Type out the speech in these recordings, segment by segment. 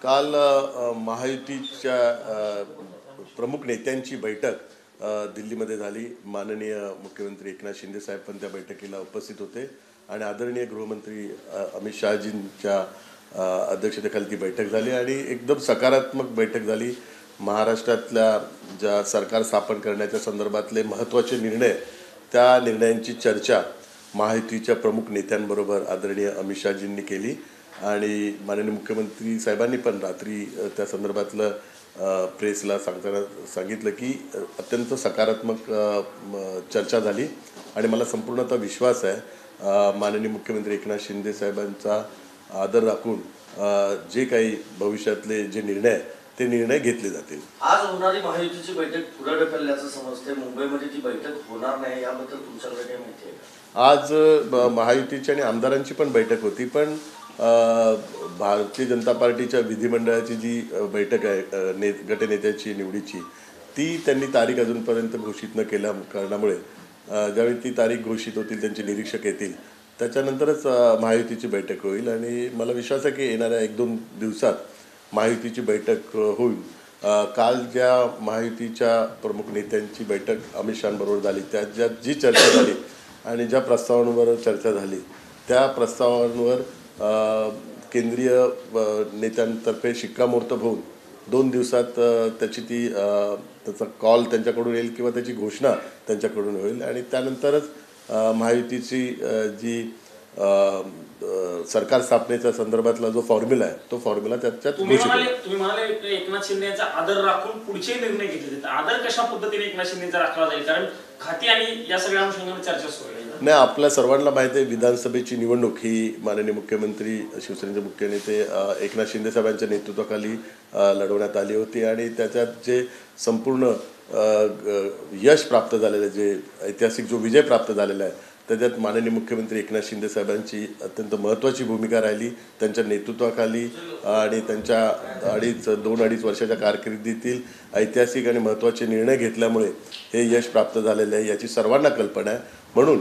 काल महायुतीच्या प्रमुख नेत्यांची बैठक दिल्लीमध्ये झाली। माननीय मुख्यमंत्री एकनाथ शिंदे साहेब पण त्या बैठकीला उपस्थित होते आणि आदरणीय गृहमंत्री अमित शहाजींच्या अध्यक्षतेखाली ती बैठक झाली आणि एकदम सकारात्मक बैठक झाली। महाराष्ट्रातल्या ज्या सरकार स्थापन करण्याच्या संदर्भातले महत्त्वाचे निर्णय, त्या निर्णयांची चर्चा महायुतीच्या प्रमुख नेत्यांबरोबर आदरणीय अमित शहाजींनी केली आणि माननीय मुख्यमंत्री साहेबांनी पण रात्री त्या संदर्भातलं प्रेसला सांगितलं की अत्यंत सकारात्मक चर्चा झाली आणि मला संपूर्णतः विश्वास आहे माननीय मुख्यमंत्री एकनाथ शिंदे साहेबांचा आदर राखून जे काही भविष्यातले जे निर्णय ते निर्णय घेतले जातील। आज होणारी महायुतीची बैठक पुढे ढकलल्याचं समजते। मुंबईमध्ये ती बैठक होणार नाही, याबद्दल तुमच्याकडे काय माहिती आहे? आज महायुतीची आणि आमदारांची पण बैठक होती, पण भारतीय जनता पार्टीच्या विधिमंडळाची जी बैठक आहे गटनेत्याची निवडीची, ती त्यांनी तारीख अजूनपर्यंत घोषित न केल्या कारणामुळे ज्यावेळी ती तारीख घोषित होतील, त्यांचे निरीक्षक येतील, त्याच्यानंतरच महायुतीची बैठक होईल आणि मला विश्वास आहे की येणाऱ्या 1-2 दिवसात महायुतीची बैठक होईल। काल ज्या महायुतीच्या प्रमुख नेत्यांची बैठक अमित शहांबरोबर झाली, त्यात जी चर्चा झाली आणि ज्या प्रस्तावांवर चर्चा झाली, त्या प्रस्तावांवर केंद्रीय नेत्यांतर्फे शिक्कामोर्तब होऊन 2 दिवसात त्याचा कॉल त्यांच्याकडून येईल किंवा त्याची घोषणा त्यांच्याकडून होईल आणि त्यानंतरच महायुतीची जी सरकार स्थापनेच्या संदर्भातला जो फॉर्म्युला आहे, तो फॉर्म्युला त्याच्यात तुम्ही म्हणाले एकनाथ शिंदे यांचा आदर राखून पुढचे निर्णय घेतले जातात। आदर कशा पद्धतीने एकनाथ शिंदेचा राखला जाईल, कारण खाती आणि या सगळ्या अंशांवर चर्चा सुरू आहे? नाही, आपल्या सर्वांना माहिती आहे विधानसभेची निवडणूक ही माननीय मुख्यमंत्री शिवसेनेचे मुख्य नेते एकनाथ शिंदे साहेबांच्या नेतृत्वाखाली लढवण्यात आली होती आणि त्याच्यात जे संपूर्ण यश प्राप्त झालेलं, जे ऐतिहासिक जो विजय प्राप्त झालेला आहे, त्याच्यात माननीय मुख्यमंत्री एकनाथ शिंदे साहेबांची अत्यंत महत्त्वाची भूमिका राहिली त्यांच्या नेतृत्वाखाली आणि त्यांच्या 2-2.5 वर्षाच्या कारकिर्दीतील ऐतिहासिक आणि महत्त्वाचे निर्णय घेतल्यामुळे हे यश प्राप्त झालेले आहे, याची सर्वांना कल्पना आहे। म्हणून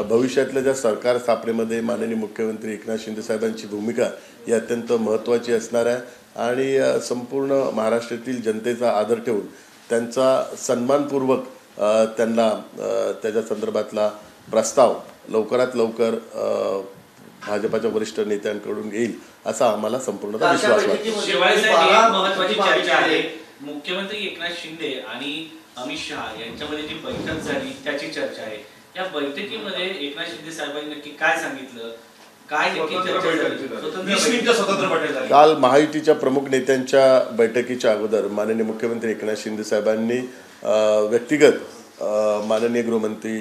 भविष्यातल्या ज्या सरकार स्थापनेमध्ये माननीय मुख्यमंत्री एकनाथ शिंदे साहेबांची भूमिका ही अत्यंत महत्त्वाची असणार आहे आणि संपूर्ण महाराष्ट्रातील जनतेचा आदर ठेवून त्यांचा सन्मानपूर्वक त्यांना त्याच्या संदर्भातला प्रस्ताव लवकरात लवकर भाजपाच्या वरिष्ठ नेत्यांकडून येईल असा आम्हाला संपूर्णतः विश्वास वाटतो। महत्त्वाची चर्चा आहे, मुख्यमंत्री एकनाथ शिंदे आणि अमित शहा यांच्यामध्ये जी बैठक झाली त्याची चर्चा आहे। या बैठकीमध्ये एकनाथ शिंदे साहेबांनी नक्की काय सांगितलं, काय नक्की चर्चा झाली? काल महायुतीच्या प्रमुख नेत्यांच्या बैठकीच्या अगोदर माननीय मुख्यमंत्री एकनाथ शिंदे साहेबांनी व्यक्तिगत माननीय गृहमंत्री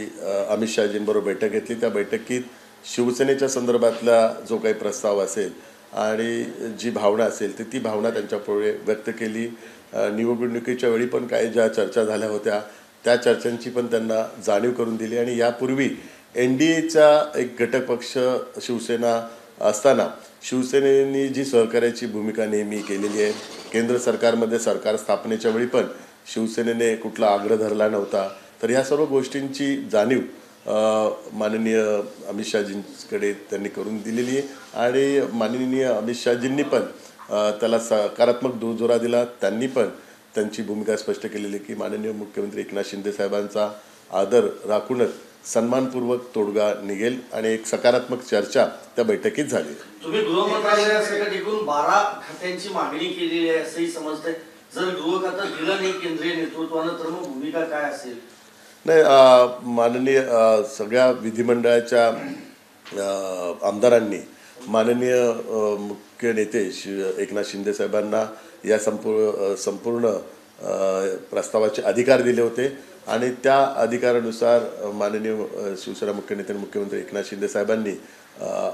अमित शहाजींबरोबर बैठक घेतली। त्या बैठकीत शिवसेनेच्या संदर्भातला जो काही प्रस्ताव असेल आणि जी भावना असेल ती भावना त्यांच्यापुढे व्यक्त केली। निवडणुकीच्या वेळी पण काही ज्या चर्चा झाल्या होत्या त्या चर्चांची पण त्यांना जाणीव करून दिली आणि यापूर्वी NDAचा एक घटक पक्ष शिवसेना असताना शिवसेनेने जी सहकार्याची भूमिका नेहमी केलेली आहे, केंद्र सरकारमध्ये सरकार स्थापनेच्या वेळी पण शिवसेनेने कुठला आग्रह धरला नव्हता, तर ह्या सर्व गोष्टींची जाणीव माननीय अमित शहाजींकडे त्यांनी करून दिलेली आहे आणि माननीय अमित शहाजींनी पण त्याला सकारात्मक दुजोरा दिला। त्यांनी पण त्यांची भूमिका स्पष्ट केलेली की माननीय मुख्यमंत्री एकनाथ शिंदे साहेबांचा आदर राखूनच सन्मानपूर्वक तोडगा निघेल आणि एक सकारात्मक चर्चा त्या बैठकीत झाली। तुम्ही गृहमंत्रालयासाठी एकूण 12 खात्यांची मागणी केलेली आहे असंही समजतंय। जर गृह खातं दिलं नाही केंद्रीय नेतृत्वानं तर मग भूमिका काय असेल? नाही, माननीय सगळ्या विधिमंडळाच्या आमदारांनी माननीय मुख्य नेते एकनाथ शिंदे साहेबांना या संपूर्ण प्रस्तावाचे अधिकार दिले होते आणि त्या अधिकारानुसार माननीय शिवसेना मुख्य नेते मुख्यमंत्री एकनाथ शिंदे साहेबांनी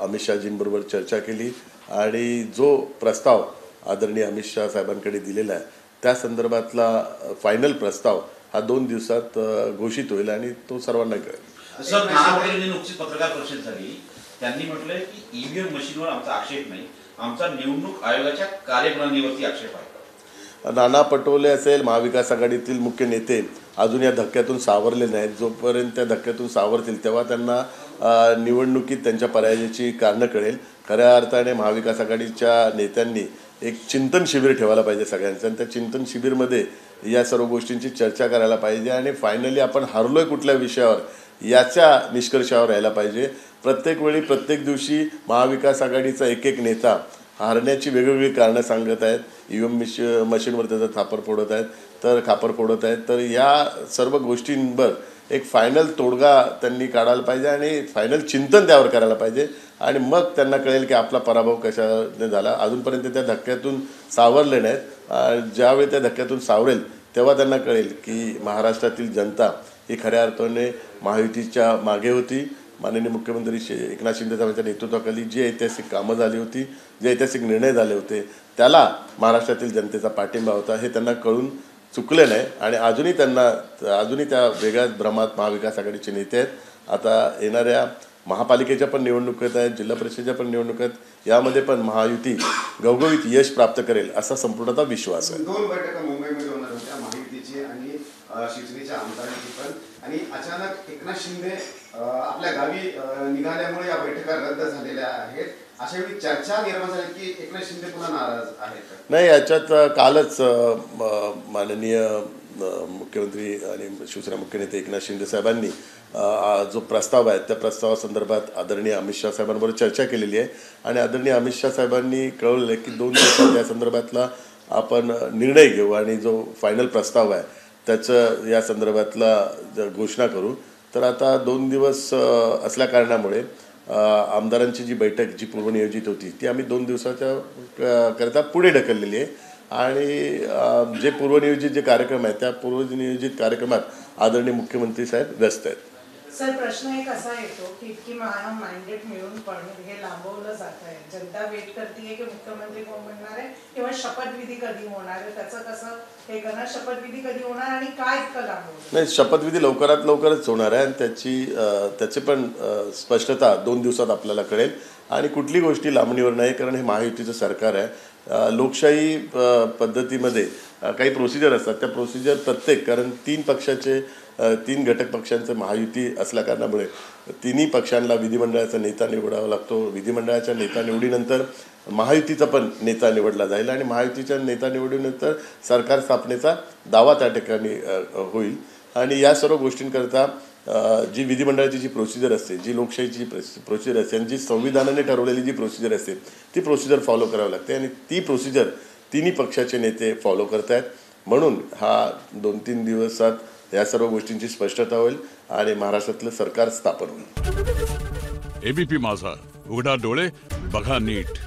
अमित शहाजींबरोबर चर्चा केली आणि जो प्रस्ताव आदरणीय अमित शहा साहेबांकडे दिलेला आहे त्या संदर्भातला फायनल प्रस्ताव हा 2 दिवसात घोषित होईल आणि तो सर्वांना कळेल। सर, नाना पटोलेंनी नुकतीच पत्रकार परिषद झाली, त्यांनी म्हटलंय की ईव्हीएम मशीनवर आमचा आक्षेप नाही, आमचा निवडणूक आयोगाच्या कार्यप्रणालीवरती आक्षेप आहे। नाना पटोले असेल, महाविकास आघाडीतील मुख्य नेते अजून या धक्क्यातून सावरले नाहीत। जोपर्यंत त्या धक्क्यातून सावरतील तेव्हा त्यांना निवडणुकीत त्यांच्या पराजयाची कारणं कळेल। खऱ्या अर्थाने महाविकास आघाडीच्या नेत्यांनी एक चिंतन शिबिर ठेवायला पाहिजे सगळ्यांचं, आणि त्या चिंतन शिबिरमध्ये या सर्व गोष्टींची चर्चा करायला पाहिजे आणि फायनली आपण हरलोय कुठल्या विषयावर याच्या निष्कर्षावर यायला पाहिजे. प्रत्येक वेळी प्रत्येक दिवशी महाविकास आघाडीचा एक नेता हारण्याची वेगवेगळी कारणं सांगत आहेत. EVM मशीनवर त्याचा खापर फोडत आहेत. तर या सर्व गोष्टींवर एक फायनल तोडगा त्यांनी काढायला पाहिजे आणि फायनल चिंतन त्यावर करायला पाहिजे आणि मग त्यांना कळेल की आपला पराभव कशाने झाला. अजूनपर्यंत त्या धक्क्यातून सावरले नाहीत. ज्यावेळी त्या धक्क्यातून सावरेल तेव्हा त्यांना कळेल की महाराष्ट्रातील जनता ही खऱ्या अर्थाने महायुतीच्या मागे होती. माननीय मुख्यमंत्री एकनाथ शिंदे साहेबांच्या नेतृत्वाखाली जी ऐतिहासिक कामं झाली होती, जे ऐतिहासिक निर्णय झाले होते, त्याला महाराष्ट्रातील जनतेचा पाठिंबा होता हे त्यांना कळून चुकले नाही आणि अजूनही त्या वेगळ्याच भ्रमात महाविकास आघाडीचे नेते आहेत. आता येणाऱ्या महापालिकेच्या पण निवडणुकीत आहेत, जिल्हा परिषदेच्या पण निवडणुकीत, यामध्ये पण महायुती घवघवीत यश प्राप्त करेल असा संपूर्णतः विश्वास आहे. 2 बैठका मुंबईमध्ये होणार होत्या, महायुतीची आणि शिवसेनेच्या आमदारांची पण, आणि अचानक एकनाथ शिंदे आपल्या गावी निघाल्यामुळे या बैठका रद्द झालेल्या आहेत. अशा वेळी चर्चा निर्माण झाली की एकनाथ शिंदे पुन्हा नाराज आहेत. नाही, याच्यात कालच माननीय मुख्यमंत्री आणि शिवसेना मुख्य नेते एकनाथ शिंदे साहेबांनी जो प्रस्ताव आहे त्या प्रस्तावासंदर्भात आदरणीय अमित शाह साहेबांबरोबर चर्चा केलेली आहे आणि आदरणीय अमित शाह साहेबांनी कळवलं की 2 दिवसात या संदर्भातला आपण निर्णय घेऊ आणि जो फायनल प्रस्ताव आहे त्याचं या संदर्भातला घोषणा करू. तर आता 2 दिवस असल्या कारणामुळे आमदारांची जी बैठक जी पूर्वनियोजित होती ती आम्ही 2 दिवसाच्या करता पुढे ढकललेली आहे आणि जे पूर्वनियोजित जे कार्यक्रम आहेत त्या पूर्वनियोजित कार्यक्रमात आदरणीय मुख्यमंत्री साहेब व्यस्त आहेत. सर, प्रश्न एक असा येतो की इतकी मॅन्डेट मिळून पण हे लांबवलं जात आहे. जनता वेट करते की मुख्यमंत्री कोण बनणार आहे किंवा शपथविधी कधी होणार आहे, त्याचं कसं हे करणार, शपथविधी कधी होणार आणि काय इतकं लांबवलं? नाही, शपथविधी लवकरात लवकरच होणार आहे आणि त्याची पण स्पष्टता 2 दिवसात आपल्याला कळेल आणि कुठली गोष्टी लांबणीवर नाही, कारण हे महायुतीचं सरकार आहे. लोकशाही पद्धतीमध्ये काही प्रोसिजर असतात, त्या प्रोसिजर कारण 3 घटक पक्षांचं महायुती असल्या कारणामुळे 3ही पक्षांना विधिमंडळाचा नेता निवडावा लागतो. विधिमंडळाच्या नेता निवडीनंतर महायुतीचा पण नेता निवडला जाईल आणि महायुतीच्या नेता निवडीनंतर सरकार स्थापनेचा दावा त्या ठिकाणी होईल आणि या सर्व गोष्टींकरता जी विधिमंडळाची जी प्रोसिजर असते, जी लोकशाहीची प्रोसिजर असते आणि जी संविधानाने ठरवलेली जी प्रोसिजर असते ती प्रोसिजर फॉलो करावी लागते आणि ती प्रोसिजर 3ही पक्षाचे नेते फॉलो करत आहेत. म्हणून हा 2-3 दिवसात या सर्व गोष्टींची स्पष्टता होईल आणि महाराष्ट्रातलं सरकार स्थापन होईल. ABP माझा, उघडा डोळे बघा नीट.